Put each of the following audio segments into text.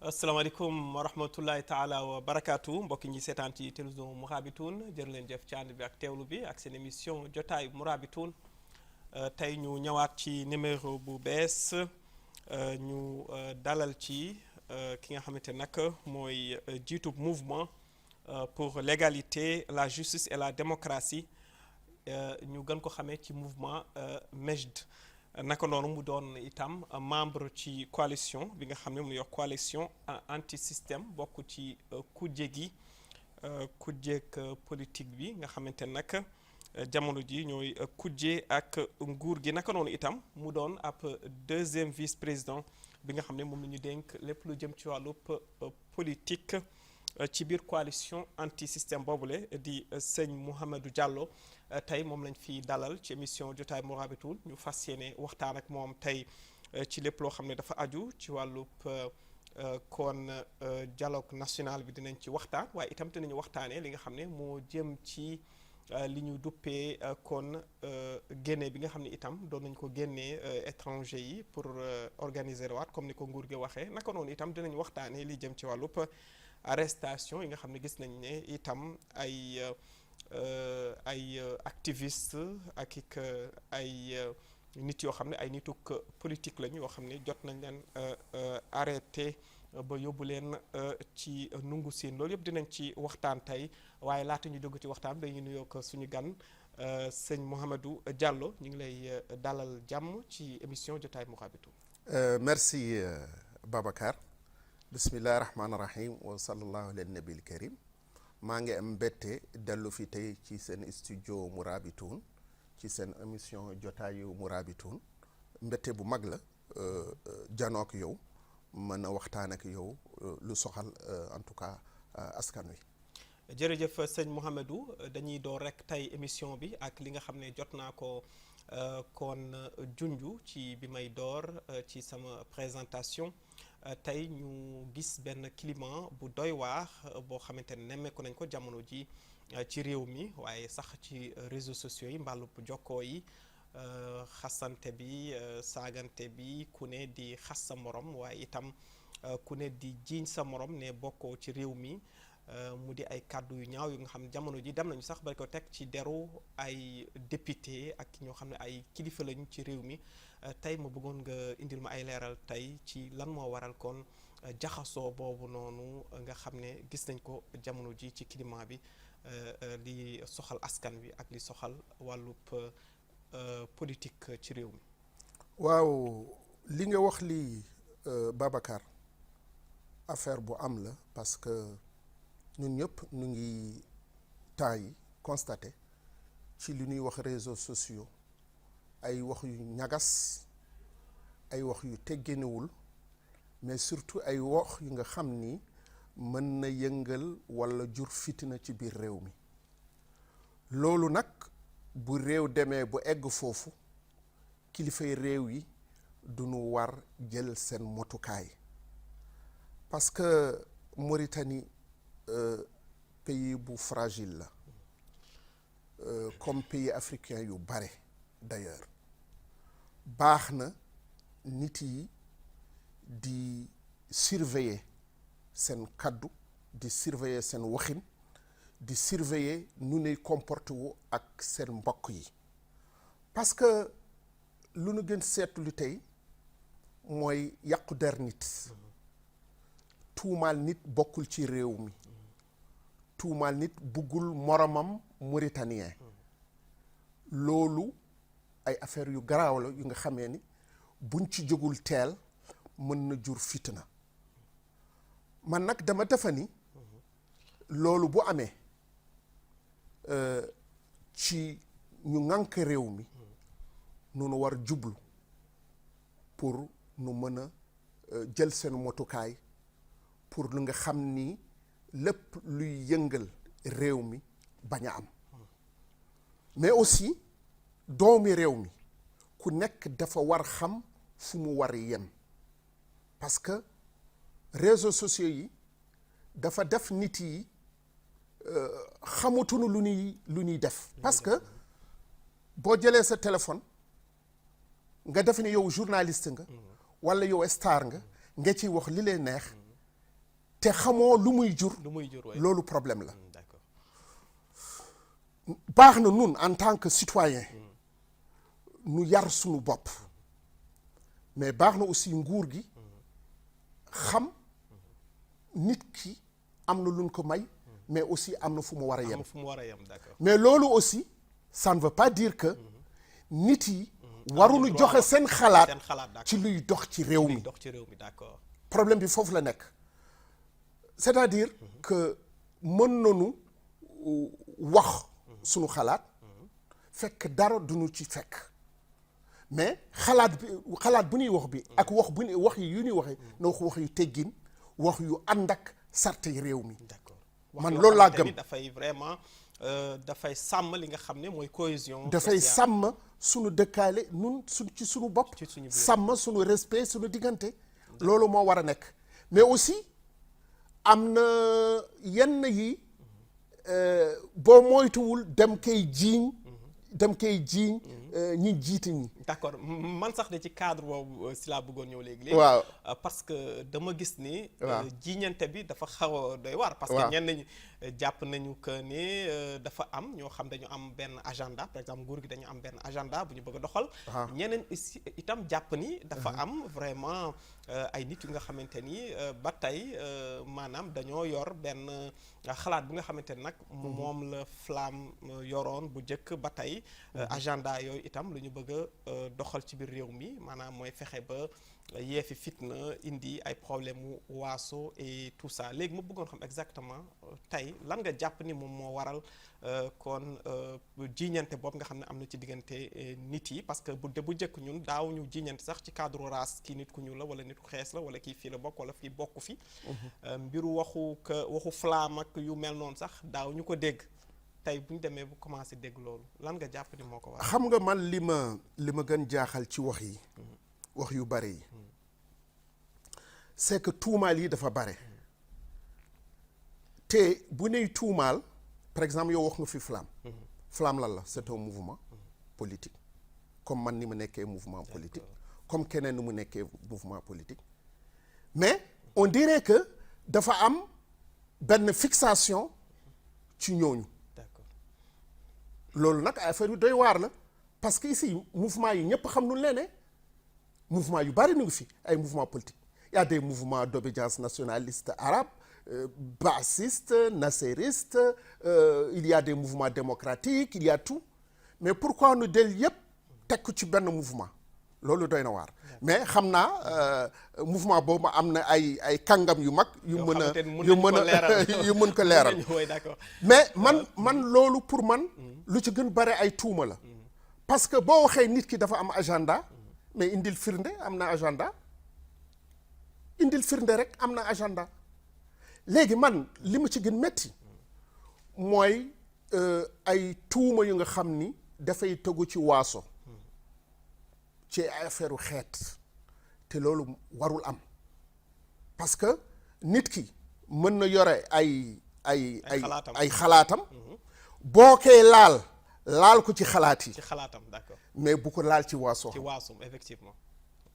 asalaamaaleykum wa rahmatullahi taala wa barakaatu mbokki ñi seetaan ci télévision Mourabitoun jërë leen jëf ci ànd bi ak teewlu bi ak seen émission jotaayu Mourabitoun tey ñu ñëwaat ci numéro bu bees ñu dalal ci ki nga xamante nag mooy jiitub mouvement pour l'égalité la justice et la démocratie ñu gën ko xamee ci mouvement MEJD. naka noonu mu doon itam membre ci coalition bi nga xam ne mu yor coalition anti système bokk ci kujjeeg politique bi nga xamante nag jamono ji ñooy kujje ak nguur gi naka noonu itam mu doon ab deuxième vice-président bi nga xam ne moom la ñu dénk lépp lu jëm ci wàllub politique ci biir coalition anti système boobule di sëñ Mouhamadou Diallo tey moom lañ fi dalal ci émission jotaay Mourabitoun ñu fas yéene waxtaan ak moom tey ci lépp loo xam ne dafa aju ci wàllub kon dialogue national bi dinañ ci waxtaan waaye itam dinañu waxtaanee li nga xam ne moo jëm ci li ñu duppee kon génne bi nga xam ne itam doon nañ ko génnee étranger yi pour organiser waat comme ni ko nguur gi waxee naka noonu itam dinañ waxtaanee li jëm ci wàllub arrestation yi nga xam ne gis nañ ne itam ay activiste ak ay nit yoo xam ne ay nituk politique lañu yoo xam ne jot nañ leen arrêté ba yóbbu leen ci nungu siin loolu yëpp dinañ ci waxtaan tey waaye laata ñu dugg ci waxtaan dañuy nuyoo ko suñu gan sëñ Mouhamadou Diallo ñu ngi lay dalal jàmm ci émission jotaay Mourabitoun. Merci Babacar. bismillahi rahmaani rahim wa sallallahu ala nabil karim maa ngi am mbette dellu fi tey ci seen studio Mourabitoun ci seen émission jotaayu Mourabitoun mbette bu mag la janook yow mën a waxtaan ak yow lu soxal en tout cas askan wi. jërëjëf sëñ Mouhamadou dañuy door rek tey émission bi ak li nga xam ne jot naa ko kon junju ci bi may door ci sama présentation. tey ñu gis benn climat bu doy waar boo xamante ne nemmeeku nañ ko jamono ji ci réew mi waaye sax ci réseaux sociaux yi mbàllu jokkoo yi xasante bi saagante bi ku ne di xas sa morom waaye itam ku ne di jiiñ sa morom ne bokkoo ci réew mi mu di ay kàddu yu ñaaw yu nga xam jamono ji dem nañu sax ba ko teg ci deru ay député ak ñoo xam ne ay kilifa lañu ci réew mi tey ma bëggoon nga indil ma ay leeral tey ci lan moo waral kon jaxasoo boobu noonu nga xam ne gis nañ ko jamono ji ci climat bi li soxal askan wi ak li soxal wàllub politique ci réew mi. waaw li nga wax lii Babacar affaire bu am la parce que ñun ñëpp ñu ngi temps yi constaté ci li ñuy wax réseaux sociaux ay wax yu ñagas ay wax yu tegginewul mais surtout ay wax yu nga xam ni mën na yëngal walla jur fitina ci biir réew mi loolu nag bu réew demee bu egg foofu kilifay réew yi duñu war jël seen motukaay parce que Mauritanie pays bu fragile la comme pays africain yu bare d'ailleurs baax na nit yi di surveiller seen kaddu di surveiller seen waxin di surveiller nu nuy comporté wu ak seen mbokk yi parce que lu nu gën seetlu tey mooy yàqu der nit tuumaal nit bokkul ci réew mi tuumaal nit buggul moromam mauritanien loolu ay affaire yu garaaw la yu nga xamee ni buñ ci jógul teel mën na jur fitna man nag dama defa ni loolu bu amee ci ñu ŋànk réew mi nunu war jublu pour nu mën a jël seen motukaay pour lu nga xam ni lépp luy yëngal réew mi bañ a am mais aussi doomi réew mi ku nekk dafa war xam fu mu war yem parce que réseaux sociaux yi dafa def nit yi xamatuñu lu ñuy def parce que boo jëlee sa téléphone nga def ni yow journaliste nga walla yow star nga ciy wax li leen neex te xamoo lu muy jur ouais. loolu problème la D'accord. baax na nun en tant que citoyen nu yar suñu bopp mais baax na aussi nguur gi xam nit ki am na luñ ko may mais aussi am na fu mu war a yem d'accord. mais loolu aussi ça ne veut pas dire que nit yi waruñu joxe seen xalaat ci luy dox ci réew mi d'accord. problème bi foofu la nekk c'est-à-dire que mën nañu wax suñu xalaat fekk dara duñu ci fekk mais xalaat bu ñuy wax bi ak wax bu ñuy wax yi yu ñuy waxee na wax yu teggin wax yu ànd ak sarte réew mi d'accord. man loolu laa gëm dafay vraiment dafay sàmm li nga xam ne mooy cohésion dafay sàmm suñu dëkkaale nun ci suñu bopp sàmm suñu respect suñu diggante loolu moo war a nekk mais aussi am na yenn yi boo moytuwul dem koy jiiñ ñi jiite ñi d'accord man sax de ci cadre boobu si laa bëggoon ñëw léegi waaw parce que dama gis ni jiiñante bi dafa xaw a doy waar parce que ñenn ñi jàpp nañu que ni dafa am ñoo xam dañu am benn agenda par exemple nguur gi dañu am benn agenda bu ñu bëgg a doxal ñeneen itam jàpp ni dafa am vraiment ay nit yu nga xamante ni ba tey maanaam dañoo yor benn xalaat bu nga xamante ni nag moom la Flamme yoroon bu njëkk ba tey agenda yooyu itam lu ñu bëgg a doxal ci biir réew mi maanaam mooy fexe ba yeefi fitna indi ay problème mu waaso et tout ça léegi ma bëggoon xam exactement tey lan nga jàpp ni moom moo waral kon jiiñante boobu nga xam ne am na ci diggante nit yi parce que bu njëkk ñun daaw ñu jiiñante sax ci cadre race kii nit ku ñuul la wala nit ku xees la wala kii fii la bokk wala fii bokk fi mbiru waxu Flamme ak yu mel noonu sax daaw ñu ko dégg tey bu ñu demee bu commencé dégg loolu lan nga jàpp ni moo ko waral. xam nga man li ma gën jaaxal ci wax yi wax yu bare yi c'est que tuumaal yi dafa bare te bu ney tuumaal par exemple yow wax nga fi Flamme Flamme lan la c'est un mouvement politique comme man ni ma nekkee mouvement politique comme keneen ni mu nekkee mouvement politique mais on dirait que dafa am benn fixation ci ñooñu loolu nag affaire yu doy waar la parce que ici mouvement yi ñëpp xam nu leen ne mouvement yu bari nu ngi fi ay mouvement politique il y a des mouvements d'obédience nationaliste arabe bassiste nasseriste il y a des mouvements démocratiques il y a tout mais pourquoi nu del yëpp teg ko ci benn mouvement loolu doy na waar mais xam naa mouvement boobu am na ay kàngam yu mag yu mën ko leeral mais man loolu pour man lu ci gën bare ay tuuma la parce que boo waxee nit ki dafa am agenda mais indil firnde am na agenda indil firnde rek am na agenda léegi man li ma ci gën metti mooy ay tuuma yu nga xam ni dafay tegu ci waaso ci affaire u xeet te loolu warul am parce que nit ki mën na yore ay xalaatam boo koy laal ko ci xalaat yi d'accord mais bu ko laal ci waaso effectivement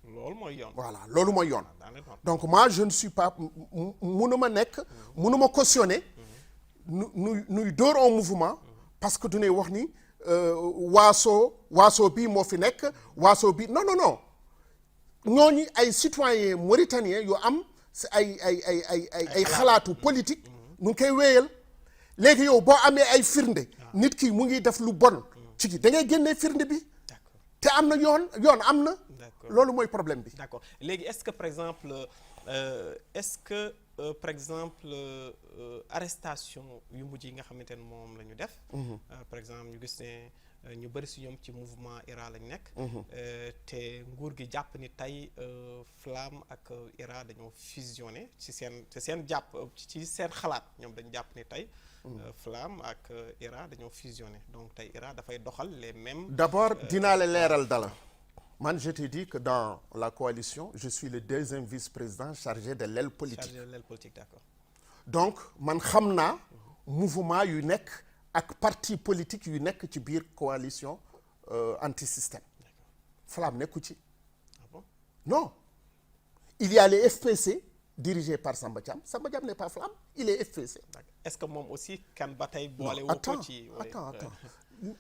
loolu mooy yoon voilà loolu mooy yoon donc moi je ne suis pas mënuma cautionner nuy dóor un mouvement parce que du ne wax ni waaso bii moo fi nekk waaso bi non ñooñu ay citoyens mauritaniens yu am ay xalaatu politique nu ngi koy wéyal léegi yow boo amee ay firnde nit ki mu ngi def lu bon ci gi da ngay génnee firnde bi te am na yoon am na loolu mooy problème bi d'accord léegi est-ce que par exemple arrestation yu mujj yi nga xamante ne moom la ñu def par exemple ñu gis ne ñu bëri si ñoom ci mouvement IRA lañ nekk te nguur gi jàpp ni tey Flamme ak IRA dañoo fusionné ci seen jàpp ci seen xalaat ñoom dañu jàpp ni tey Flamme ak IRA dañoo fusionné donc tey IRA dafay doxal les mêmes d'abord dinaa la leeral dala man je te dis que dans la coalition je suis le deuxième vice-président chargé de l'aile politique d'accord donc man xam naa mouvement yu nekk ak parti politique yu nekk ci biir coalition anti-système Flamme nekku ci ah bon non il y a les FPC dirigé par Samba Thiam. Samba Thiam n'est pas flamme, il est FPC. est-ce que moom aussi kan ba tey boole wu ko ci attends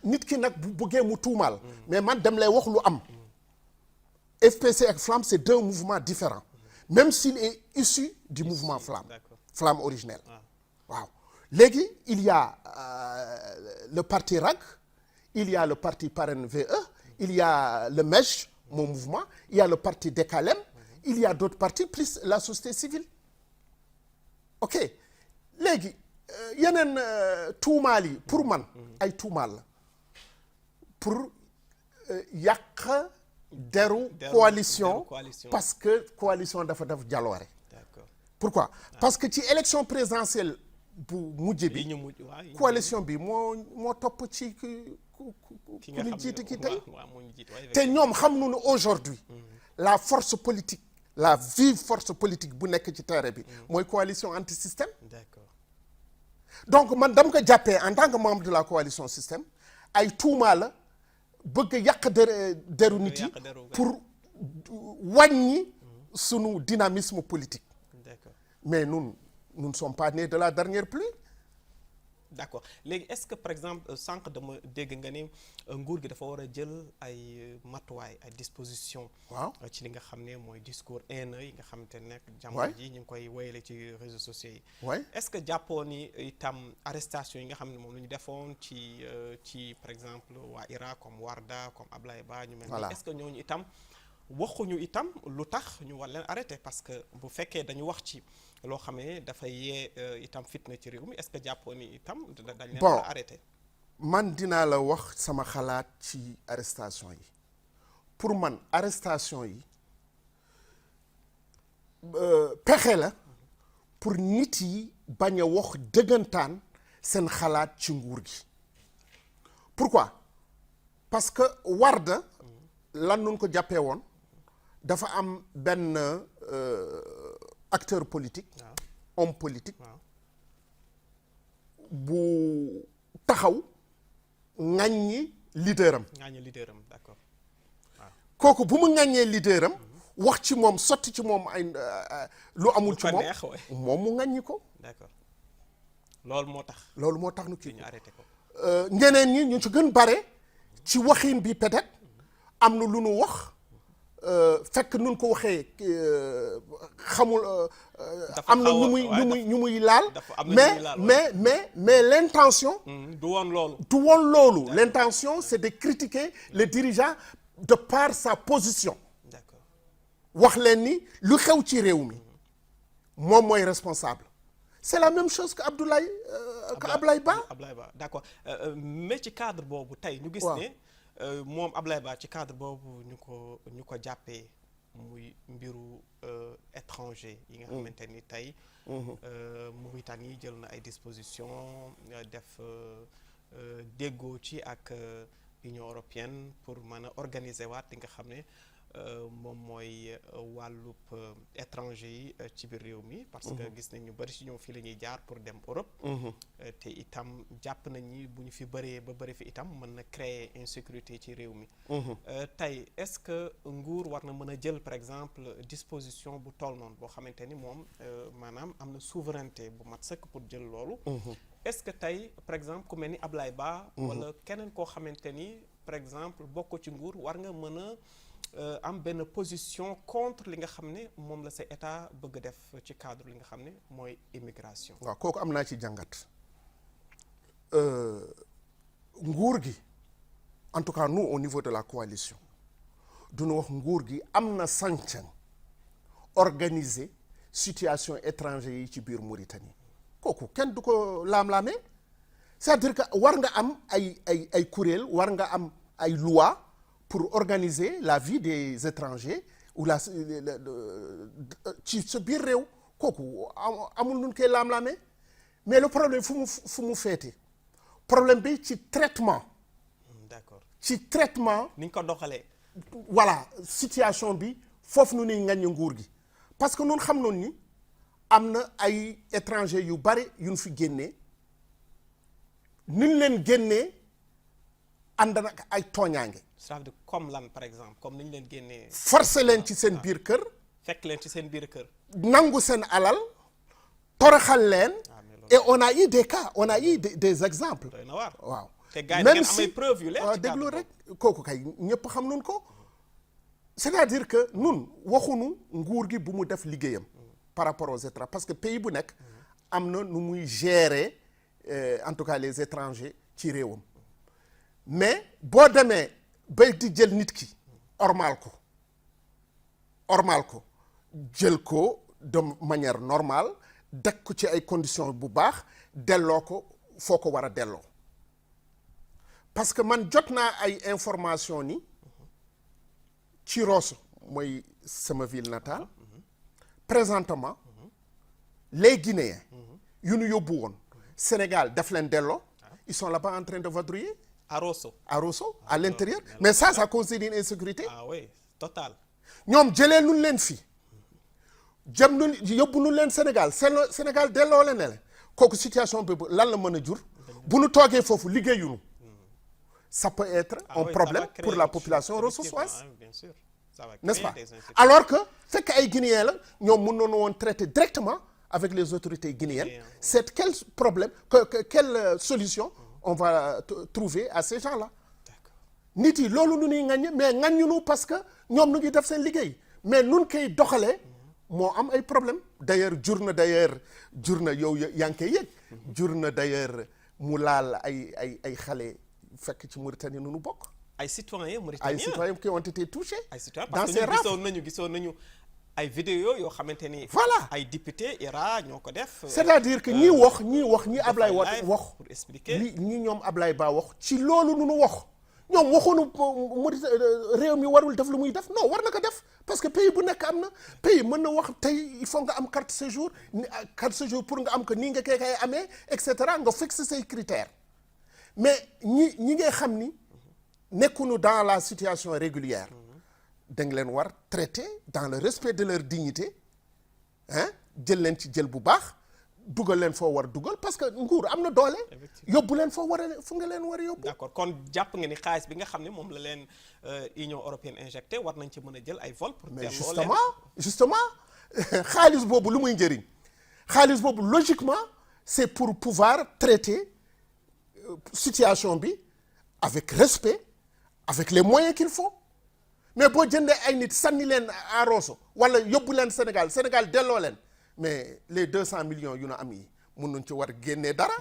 nit ki nag bu bëggee mu tuumaal mais man dem lay wax lu am. FPC ak flamme c'est deux mouvements différents même s'il est issu du mouvement flamme. Flamme originelle. waaw léegi il y a le parti RAC, il y a le parti Parrain VE, il y a le MEJ, mon mouvement, il y a le parti Décalem, il y a d'autres partis plus la société civile. ok léegi yeneen tuumaal yi pour man ay tuumaal la pour yàq deru coalition parce que coalition dafa def jaloore. Pourquoi parce que ci élection présidentielle bu mujj bi coalition bi moo topp ci ku ñu jiite ki tey te ñoom xam nu ne aujourd'hui la force politique la vive force politique bu nekk ci terrain bi mooy coalition anti-système. donc man dama ko jàppee en tant que membre de la coalition système ay tuuma la bëgg yàq deru nit yi pour wàññi sunu dynamisme politique. mais nous ne sommes pas nés de la dernière pluie. d'accord léegi est-ce que par exemple sànq dama dégg nga ni nguur gi dafa war a jël ay matuwaay ay dispositions. waaw ci li nga xam ne mooy discours haineux yi nga xamante ne nekk jamono ji ñu ngi koy woyale ci réseaux sociaux yi. est-ce que jàppoo ni itam arrestation yi nga xam ne moom la ñu defoon ci par exemple waa Irak comme Warda comme Ablaye Ba ñu mel ni est-ce que ñooñu itam waxuñu itam lu tax ñu war leen arrêté parce que bu fekkee dañu wax ci loo xam ne dafay yee itam fitna ci réew mi est-ce que jàppoo ni itam dañ leen war a arrêté. man dinaa la wax sama xalaat ci arrestation yi pour man arrestation yi pexe la pour nit yi bañ a wax dëggantaan seen xalaat ci nguur gi. pourquoi parce que Warda lan nun ko jàppee woon dafa am benn acteur politique homme politique bu taxaw ŋàññi leaderam d'accord kooku bu mu ŋàññee leaderam wax ci moom sotti ci moom ay lu amul ci moom mu ŋàññi ko d'accord loolu moo tax nu kii ñu arrêté ko ñeneen ñi ñu ci gën bare ci waxin bi peut-être am na lu nu wax fekk nun ko waxee xamul am na ñu muy laal mais l'intention du woon loolu l'intention c'est de critiquer le dirigeant de par sa position. D'accord. wax leen ni lu xew ci réew mi moom mooy responsable. c'est la même chose que Ablaye Ba. d'accord mais ci cadre boobu tey ñu gis ne moom Ablaye Ba ci cadre boobu ñu ko jàppee muy mbiru étranger yi nga xamante ni tey Mauritanie jël na ay dispositions def déggoo ci ak Union européenne pour mën a organiser waat li nga xam ne moom mooy wàllub étranger yi ci biir réew mi parce que gis nañ ñu bari ci ñoom fii la ñuy jaar pour dem Europe te itam jàpp nañ ni bu ñu fi bëree ba bëri fi itam mën na créer insécurité ci réew mi tey est-ce que nguur war na mën a jël par exemple disposition bu toll noonu boo xamante ni moom maanaam am na souveraineté bu mat sëkk pour jël loolu est-ce que tey par exemple ku mel ni Ablaye Ba wala keneen koo xamante ni par exemple bokk ci nguur war nga mën a am benn position contre li nga xam ne moom la sa état bëgg def ci cadre li nga xam ne mooy immigration. waaw kooku am naa ci jàngat nguur gi en tout cas nous au niveau de la coalition duñu wax nguur gi am na sañ-sañ organiser situation étranger yi ci biir Mauritanie kooku kenn du ko laam-laamee c'est-à-dire que war nga am ay kuréel war nga am ay loi pour organiser la vie des étrangers ou ci sa biir réew kooku amul nun koy laam-laamee mais le problème fu mu féete problème bi ci traitement. D'accord. ci traitement. ni ñu ko doxalee. voilà situation bi foofu nu ñuy ŋaññi nguur gi parce que nun xam noonu ni am na ay étrangers yu bari yu ñu fi génnee ni ñu leen génnee ànd na ay tooñaange. ça veut dire comme lan par exemple comme ni ñu leen génnee. forcer leen ci seen biir kër. fekk leen ci seen biir kër. nangu seen alal toroxal leen. et on a eu des cas on a eu des exemples. doy na waar waaw. te gars yi da ngeen amay preuve yu leer waaw déglu rek kooku kay ñëpp xam nun ko. c'est-à-dire que nun waxunu nguur gi bu mu def liggéeyam. par rapport aux étrangers parce que pays bu nekk am na nu muy gérer en tout cas les étrangers ci réewam. mais boo demee bay di jël nit ki ormal ko jël ko de manière normale deg ko ci ay conditions bu baax delloo ko foo ko war a delloo parce que man jot naa ay information ni ci Rosso mooy sama ville natale présentement les Guinéens yu ñu yóbbu woon Sénégal daf leen delloo ils sont là-bas en train de vadrouiller à Rosso à l'intérieur mais ça constitue une insécurité. Ah oui, total. ñoom jëlee nun leen fii jëm nun yóbbu nun leen Sénégal Sénégal delloo leen ne la kooku situation bi lan la mën a jur bu nu toogee foofu liggéeyunu ça peut être un problème pour la population rossoise bien sûr. N'est-ce pas? Alors que fekk ay Guinéens la ñoom mën noonu woon traiter directement avec les autorités guinéennes c'est quel problème quelle solution on va trouver à ces gens-là. nit yi loolu nu ñuy ŋaññe mais ŋaññunu parce que ñoom nu ngi def seen liggéey mais nun koy doxalee moo am ay problème d'ailleurs jur na yow yaa ngi koy yëg jur na d'ailleurs mu laal ay xale fekk ci Mauritanie nu bokk ay citoyens mauritaniens qui ont été touchés. ay citoyens parce que gisoon nañu ay vidéo yoo xamante ni. voilà ay député IRA ñoo ko def. c'est-à-dire que ñi Ablaye wax pour expliquer ñi ñoom Ablaye Ba wax ci loolu nu wax ñoom waxunu réew mi warul def lu muy def non war na ko def parce que pays bu nekk am na pays mën na wax tey il faut nga am carte séjour pour nga am ko nii nga koy amee et cetera nga fixer say critères mais ñi ngay xam ni nekkunu dans la situation régulière da nga leen war traiter dans le respect de leur dignité jël leen ci jël bu baax dugal leen foo war dugal parce que nguur am na doole. yóbbu leen fu nga leen war a yóbbu. d'accord kon jàpp nga ni xaalis bi nga xam ne moom la leen Union européenne injecté war nañ ci mën a jël ay vol. pour mais justement xaalis boobu lu muy njëriñ xaalis boobu logiquement c'est pour pouvoir traiter situation bi avec respect avec les moyens qu'il faut mais boo jëndee ay nit sànni leen à Rosso wala yóbbu leen Sénégal delloo leen. mais les 200 millions yu na am yi mën nañu ci war génnee dara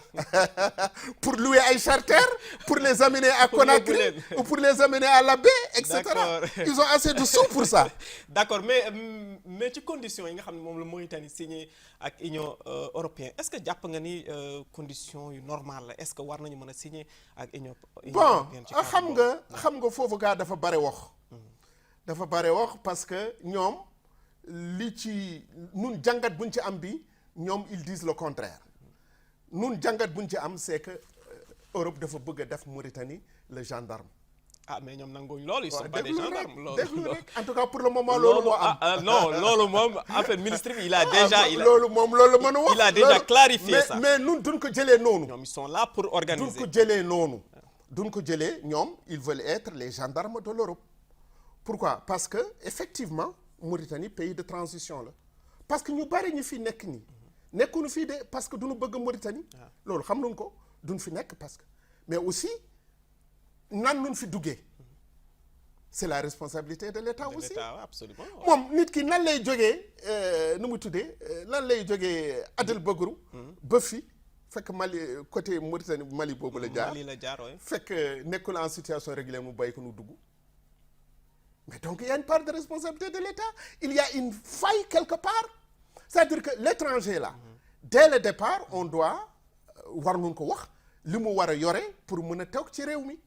pour louer ay charters pour les amener à Conakry ou pour les amener à la baie et cetera. Ils ont assez de sous pour ça. d'accord mais ci conditions yi nga xam ne moom la Mauritanie signé ak Union européenne est-ce que jàpp nga ni conditions yu normal la est-ce que war nañu mën a signer ak Union européenne. xam nga foofu gaa dafa bare wax parce que ñoom. li ci nun jàngat buñ ci am bi ñoom ils disent le contraire nun jàngat buñ ci am c'est que Europe dafa bëgg a def Mauritanie le gendarme. Mais ñoom nanguñ loolu ils sont pas des gendarmes loolu en tout cas pour le moment loolu moo am. non loolu moom en fait ministre bi il a déjà loolu mën a wax il a déjà clarifié ça mais nun duñ ko jëlee noonu. ñoom ils sont là pour organiser. duñ ko jëlee ñoom ils veulent être les gendarmes de l'Europe. Pourquoi? Parce que effectivement Mauritanie pays de transition la parce que ñu bari ñu fi nekk nii nekkuñu fii de parce que duñu bëgg Mauritanie loolu xam nañu ko duñ fi nekk parce que mais aussi nan nuñ fi duggee c'est la responsabilité de l'État aussi absolument moom nit ki nan lay jógee nu mu tuddee nan lay jógee Adel Bëgru ba fi fekk Mali côté Mauritanie Mali boobu la jaar fekk nekkul en situation régulière mu bàyyi ko nu dugg. Mais donc il y a une part de responsabilité de l'État. Il y a une faille quelque part. C'est-à-dire que l'étranger là, dès le départ, on doit war nañu ko wax li mu war a yore pour mën a toog ci réew mi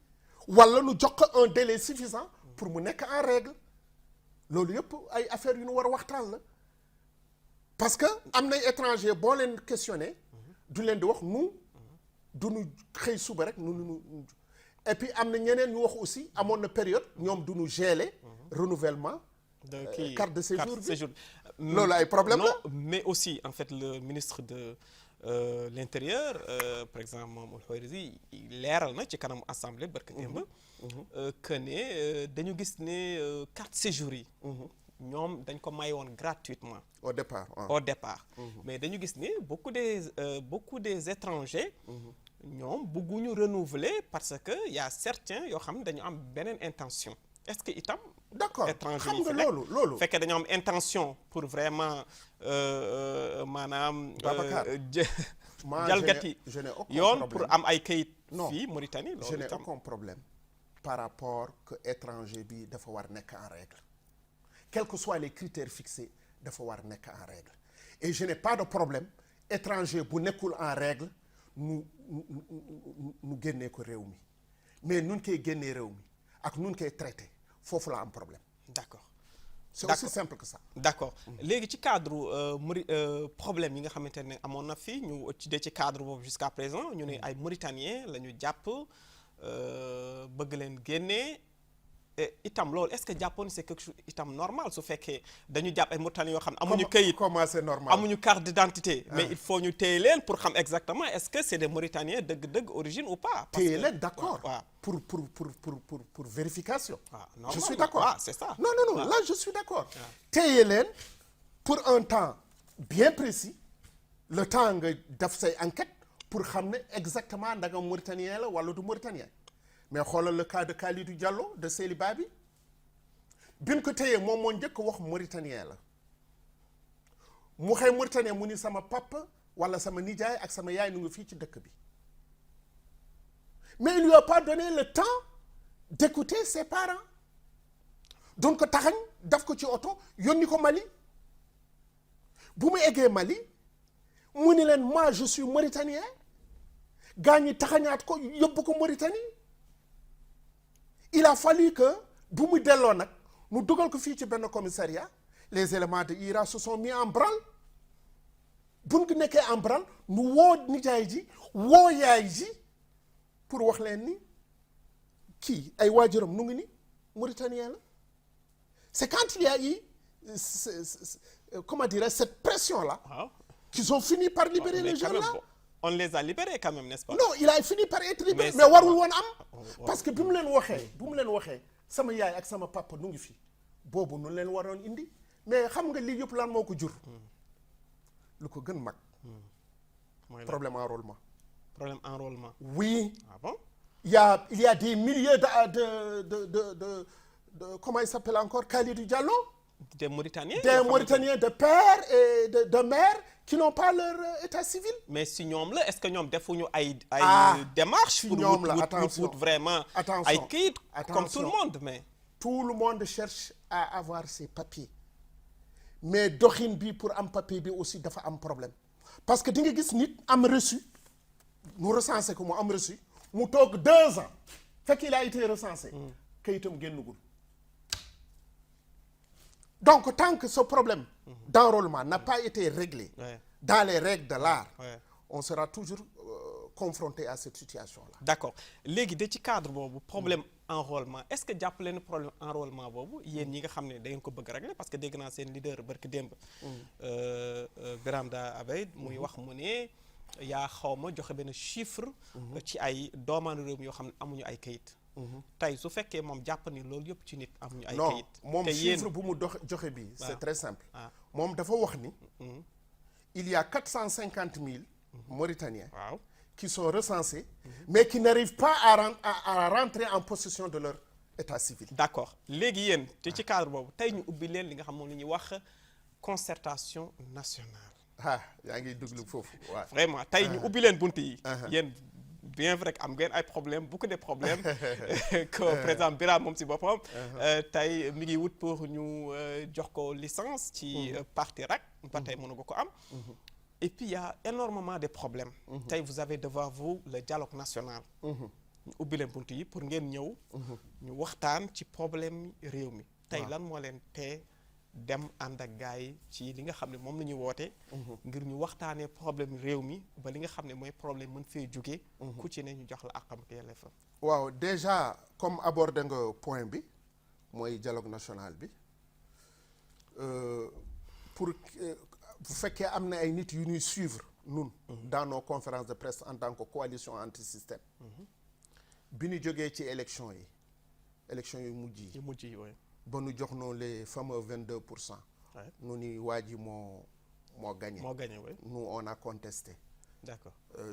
wala nu jox ko un délai suffisant pour mu nekk en règle loolu yëpp ay affaires yu nu war a waxtaan la parce que am nay étranger boo leen questionné du leen di wax nu du nu xëy suba rek nu et puis am na ñeneen ñu wax aussi amoon na période ñoom du ñu geler renouvellement de carte de séjour bi loolu ay problème la mais aussi en fait le ministre de l'intérieur par exemple Mamoul Khourizi leeral na ci kanam assemblée barka démb que ne dañu gis ne carte séjour yi ñoom dañ ko may woon gratuitement au départ au départ mais dañu gis ni beaucoup des étrangers ñoom bëgguñu renouveler parce que y a certains yoo xam ne dañu am beneen intention est-ce que itam d'accord étranger xam yi nga loolu fekkee dañoo am intention pour vraiment maanaam Babacar jalgati je n'ai aucun yoon problème. pour am ay kayit Non. fii Mauritanie je loolu n'ai itam aucun problème par rapport que étranger bi dafa war nekk en règle quels que soient les critères fixés dafa war nekk en règle et je n'ai pas de problème étranger bu nekkul en règle nu génnee ko réew mi mais nun koy génnee réew mi ak nun koy traité foofu la am problème d'accord c'est D'accord. aussi simple que ça d'accord léegi ci cadre problème yi nga xamante ne amoon na fii ñu ci cadre boobu jusqu'à présent ñu ne ay Mauritaniens la ñu jàpp bëgg leen génnee itam loolu est-ce que jàppoon c'est quelque chose itam normal su fekkee dañu jàpp ay Mauritaniens yoo xam ne amuñu këyit comment c'est normal amuñu carte d'identité mais il faut ñu téye leen pour xam exactement est-ce que c'est des Mauritaniens dëgg-dëgg origine ou pas téye leen d'accord waaw pour vérification waaw je suis d'accord waaw c'est ça non là je suis d'accord téye leen pour un temps bien précis le temps nga def say enquête pour xam ne exactement ndaga Mauritanien la wala du Mauritanien mais xoolal le cas de Khalidou Diallo de Célibat bi bin ko téyee moom moo njëkk wax Mauritanien la mu xëy Mauritanien mu ni sama papa wala sama nijaay ak sama yaay nu ngi fii ci dëkk bi mais il lui a pas donné le temps d'écouter ses parents doon ko taxañ daf ko ci oto yónni ko Mali bu mu eggee Mali mu ni leen moi je suis mauritanien gaa ñi taxañaat ko yóbbu ko Mauritanie il a fallu que bu mu delloo nag mu dugal ko fii ci benn commissariat les éléments de IRA se sont mis en branle buñ ko nekkee en branle nu woo nijaay ji woo yaay ji pour wax leen ni kii ay waajuram nu ngi ni mauritanien la c'est quand il y a eu comment dirais cette pression là qu'ils ont fini par libérer les gens là on les a libérés quand même n'est-ce pas non il a fini par être libéré mais warul woon am parce que bi mu leen waxee sama yaay ak sama papa nu ngi fi boobu nu leen waroon indi mais xam nga lii yëpp lan moo ko jur lu ko gën mag problème enrôlement oui ah bon il y a des milliers de comment il s'appelle encore Khalidou Diallo des Mauritaniens de père et de mère qui n'ont pas leur état civil mais si ñoom la est-ce que ñoom defuñu ay démarches si pour ñoom la attention wut vraiment ay kayit comme tout le monde mais tout le monde cherche à avoir ses papiers mais doxin bi pour am papier bi aussi dafa am problème parce que di nga gis nit am reçu mu recensé ko mu am reçu mu toog 2 ans fekk il a été recensé kayitam génnugul donc tant que ce problème d'enrôlement n'a pas été réglé dans les règles de l'art on sera toujours confronté à cette situation-là. D'accord léegi de ci cadre boobu problème enrôlement est-ce que jàpp leen problème enrôlement boobu yéen ñi nga xam ne da ngeen ko bëgg régler parce que dégg naa seen leader barki démb Biramda Abeid muy wax mu ne yaa xawma joxe benn chiffre ci ay doomaanu réew mi yoo xam ne amuñu ay kayit tey su fekkee moom jàpp ni loolu yëpp ci nit amuñu ay kayit non moom chiffre bu mu joxe bi c'est très simple moom dafa wax ni il y a 450 000 Mauritaniens qui sont recensés mais qui n'arrivent pas à rentrer en possession de leur état civil. D'accord léegi yéen te ci cadre boobu tey ñu ubbi leen li nga xam moom la ñuy wax concertation nationale. yaa ngi déglu foofu waaw. vraiment tey ñu ubbi leen bunt yi. yéen bien vrai que am ngeen ay problèmes beaucoup de problèmes que président Birame moom si boppam. tey mi ngi wut pour ñu jox ko licence. ci parti RAC. ba tey mënu ko am. Et puis il y a énormément de problèmes. tey vous avez devant vous le dialogue national. ñu ubbi leen bunt yi pour ngeen ñëw. ñu waxtaan ci problème réew mi. tey lan moo leen tee dem ànd ak gars yi ci li nga xam ne moom la ñuy woote. ngir ñu waxtaanee problème réew mi ba li nga xam ne mooy problème mën fee jóge. ku ci ne ñu jox la àqam ak yelleefam. waaw déjà comme abordé nga point bi mooy dialogue national bi pour. bu fekkee am na ay nit yu ñuy suivre ñun dans nos conférences de presse en tant que coalition anti-système bi ñu jógee ci élection yu mujj yi ba nu jox noo les fameux 22%. Ouais. nu ni waa ji moo gagné. moo gagné oui. nous on a contesté. D'accord.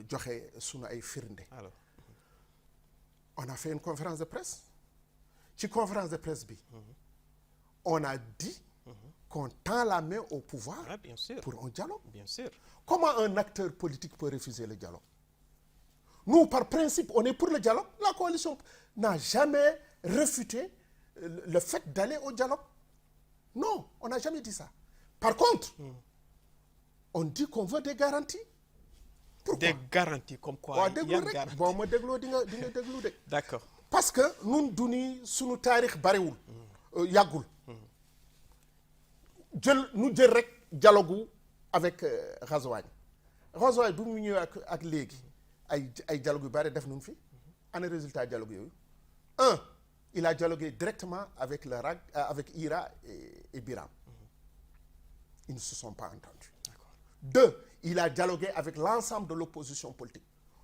joxe sunu ay firnde. alors. on a fait une conférence de presse. ci conférence de presse bi. on a dit. qu'on tend la main au pouvoir. Ouais, bien sûr. pour un dialogue. Bien sûr. Comment un acteur politique peut refuser le dialogue? Nous, par principe, on est pour le dialogue. La coalition n'a jamais refuté le fait d'aller au dialogue. Non, on n'a jamais dit ça. Par contre, on dit qu'on veut des garanties. Pourquoi? Des garanties comme quoi? waaw déglu rek boo ma dégloo di nga déglu de. D'accord. parce que nun du ni sunu taarix bariwul. yàggul. nu jël rek dialogue avec Razouane. Razouane bu mu ñëwee ak léegi ay dialogue yu bari def nañu fi. ana résultat dialogue yooyu. il a dialogué directement avec avec IRA et Biram. Ils ne se sont pas entendus. D'accord. 2, il a dialogué avec l'ensemble de l'opposition politique.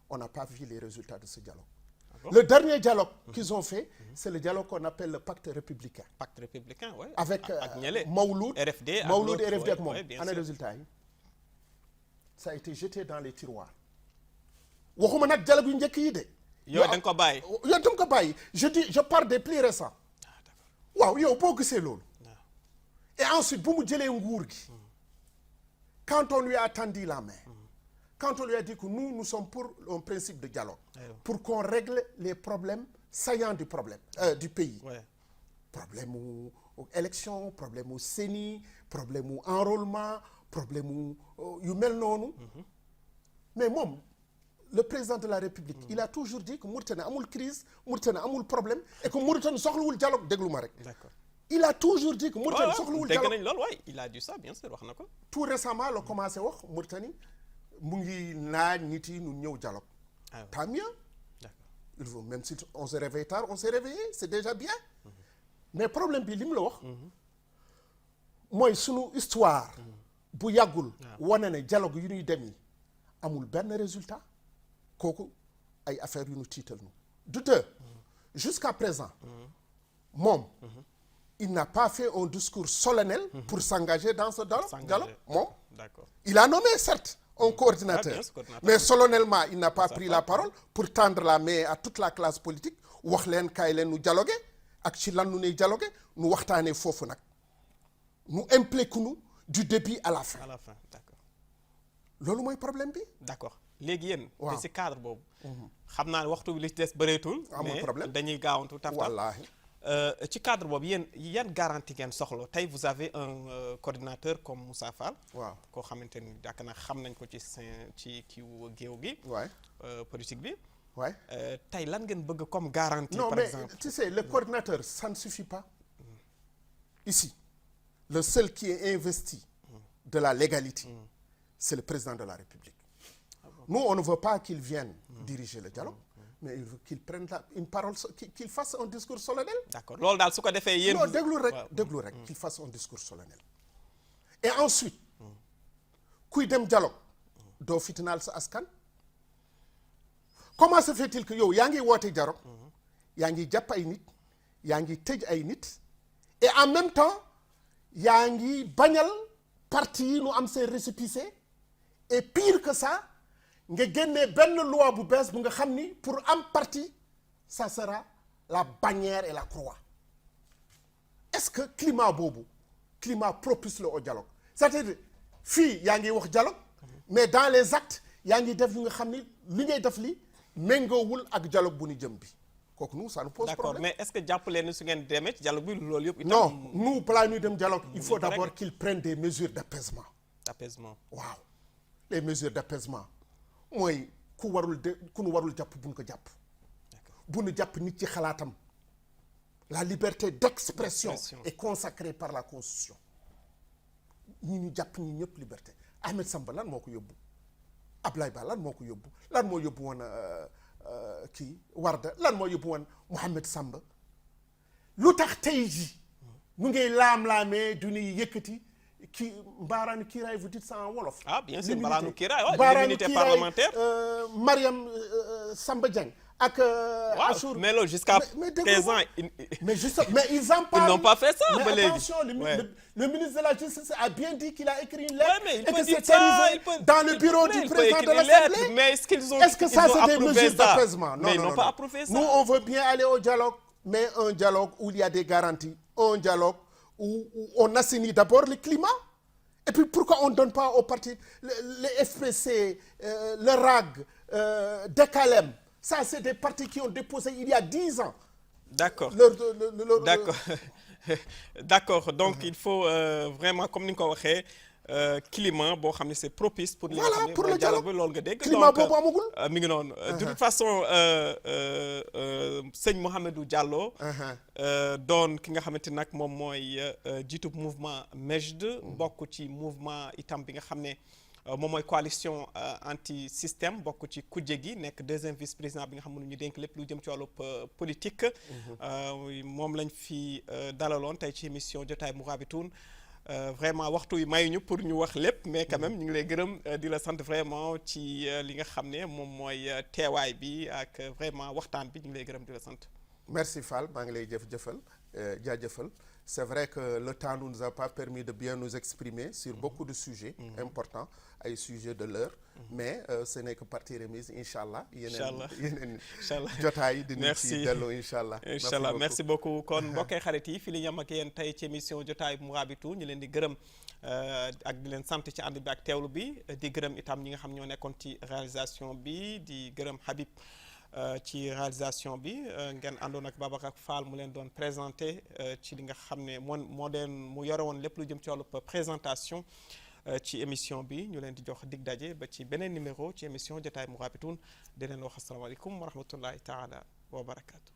On n'a pas vu les résultats de ce dialogue. D'accord. Le dernier dialogue qu'ils ont fait, c'est le dialogue qu'on appelle le pacte républicain. Pacte républicain, oui. Avec ñële. Mawlud, RFD Mawlud et RFD ak moom. oui, bien Ana sûr. résultat yi. Ça a été jeté dans les tiroirs. waxuma nag dialogue yu njëkk yi de. yow da nga ko bàyyi. yow da nga ko bàyyi. je parle des plus récents. Ah, d'accord. waaw yow boo gisee loolu. Ah. Et ensuite bu mu jëlee nguur gi. Quand on lui a tendu la main. Quand on lui a dit que nous sommes pour un principe de dialogue. Pour qu'on règle les problèmes saillants du pays. Ouais. Problème ou élection, problème ou CENI, problème ou enrôlement, problème ou yu mel noonu. Mais moom le président de la République. Il a toujours dit que Mauritanie amul crise, Mauritanie amul problème et que Mauritanie soxlawul dialogue déglu ma rek. D'accord. Il a toujours dit que Mauritanie soxlawul dialogue. dégg nañ loolu waay il a dit ça bien sûr wax na ko. Tout récemment la commencé wax Mauritanie mu ngi naaj nit yi ñu ñëw dialogue. Ah ouais. Tant mieux. D'accord. Il faut même si on se réveille tard on s'est réveillé c'est déjà bien. Mais problème bi li mu la wax. mooy sunu histoire. bu yàggul. wane ne dialogue yu ñuy dem yi amul benn résultat. kooku ay affaires yu ñu tiital ñu. du deux. Jusqu'à présent. moom. il n'a pas fait un discours solennel. pour s'engager dans ce dialogue moom. D'accord. Il a nommé certes un coordinateur. bien sûr, coordinateur. Mais solennellement il n'a pas pris la parole pour tendre la main à toute la classe politique wax leen kaay leen nu dialogué ak ci lan nu nuy dialogué nu waxtaanee foofu nag nu impliqué nu du début à la fin. À la fin d'accord. loolu mooy problème bi. D'accord léegi yéen. waaw te si cadre boobu. xam naa ne waxtu bi li ci des bëreetul. amul problème mais dañuy gaawantu taf taf. wallaahi. ci cadre boobu yéen yan garantie ngeen soxla tey vous avez un coordinateur comme Moussa Fall. waaw koo xamante ni yaakaar naa xam nañ ko ci kiiwu géew gi. waay politique bi. waay. tey lan ngeen bëgg comme garantie. Non par mais exemple tu sais le coordinateur ça ne suffit pas. Ici le seul qui est investi de la légalité c'est le président de la République. Nous on ne veut pas qu'il vienne diriger le dialogue. Mais il veut qu'il prenne une parole qu'il fasse un discours solennel. d'accord loolu daal su ko defee yéen. non déglu rek qu'il fasse un discours solennel. Et ensuite kuy dem dialogue doo fitnaal sa askan. Comment se fait-il que yow yaa ngi woote dialogue yaa ngi jàpp ay nit yaa ngi tëj ay nit et en même temps yaa ngi bañal parti yi nu am seen récépissé et pire que ça nga génnee benn loi bu bees bu nga xam ni pour am parti ça sera la bannière et la croix. Est-ce que climat boobu climat propice la au dialogue c'est-à-dire fii yaa ngi wax dialogue mais dans les actes yaa ngi def yu nga xam ni li ngay def li méngoowul ak dialogue bu ñu jëm bi kooku nous ça nous pose d'accord problème. mais est-ce que jàpp leen ni su ngeen demee ci dialogue bi loolu yëpp. Non nous balaa ñuy dem dialogue il faut d'abord qu'ils prennent des mesures d'apaisement. apaisement. waaw les mesures d'apaisement mooy ku nu warul jàpp bu ñu ko jàpp. bu ñu jàpp nit ci xalaatam. La liberté d'expression est consacrée par la Constitution. ñi ñu jàpp ñi ñëpp liberté Ahmed Samba lan moo ko yóbbu Ablaye Ba lan moo ko yóbbu lan moo yóbbu woon kii Warda lan moo yóbbu woon Mohamed Samba lu tax tey jii mu ngi laam-laamee du ñuy yëkkati kii mbaaraanu kiiraay vous dites ça en wolof. Ah bien sûr mbaaraanu kiiraay waaw mbaaraanu l'immunité parlementaire. Mariam Samba Dieng ak Achour. mais loolu jusqu'à présent mais ils en parlent. Ils n'ont pas fait ça ba léegi. Mais attention, le ministre de la Justice a bien dit qu'il a écrit une lettre. Mais il et peut que dire c'est ça, arrivé dans le bureau du président de l'Assemblée. Mais est-ce qu'ils ont Est-ce que ça, c'est des approuvé mesures ça? d'apaisement? Mais ils n'ont pas approuvé ça. Nous, on veut bien aller au dialogue, mais un dialogue où il y a des garanties, un dialogue où on assainit d'abord le climat. Et puis pourquoi on ne donne pas aux partis, le FPC, le RAG, DECALEM, ça c'est des partis qui ont déposé il y a 10 ans. D'accord. D'accord. D'accord. Donc il faut vraiment, comme ni nga ko waxee, climat boo xam ne c'est propice pour li nga xam ne pour le dialogue bi loolu nga dégg. climat boobu amagul. mi ngi noonu. De toute façon sëñ Mouhamadou Diallo. doon ki nga xamante nag moom mooy jiitu mouvement MEJD. bokk ci mouvement itam bi nga xam ne moom mooy coalition anti système bokk ci kujje gi nekk deuxième vice président bi nga xam ne ñu dénk lépp lu jëm ci wàllu politique. moom lañ fi dalaloon tey ci émission jotaay Mourabitoun. Vraiment waxtu yi mayuñu pour ñu wax lépp mais quand même ñu ngi lay gërëm di la sant vraiment ci li nga xam ne moom mooy teewaay bi ak vraiment waxtaan bi ñu ngi lay gërëm di la sant. Merci Fall maa ngi lay jaajëfal. C'est vrai que le temps ne nous a pas permis de bien nous exprimer sur beaucoup de sujets importants, ay sujets de l'heure, mais ce n'est que partie remise incha allah. yeneen jotaay dinañ ci delloo incha allah. incha allah merci beaucoup kon mbokkee xarit yi fi li yam ak yéen tey ci émission jotaay Mourabitoun ñu leen di gërëm ak di leen sant ci ànd bi ak teewlu bi di gërëm itam ñi nga xam ñoo nekkoon ci réalisation bi di gërëm Habib. Ci réalisation bi ngeen àndoon ak Babacar Fall mu leen doon présenté ci li nga xam ne mu yore woon lépp lu jëm ci wàllu présentation ci émission bi ñu leen di jox dig daje ba ci beneen numéro ci émission jotaay Mourabitoun di leen wax asalaamaaleykum wa rahmatullahi taala wa barakaatu.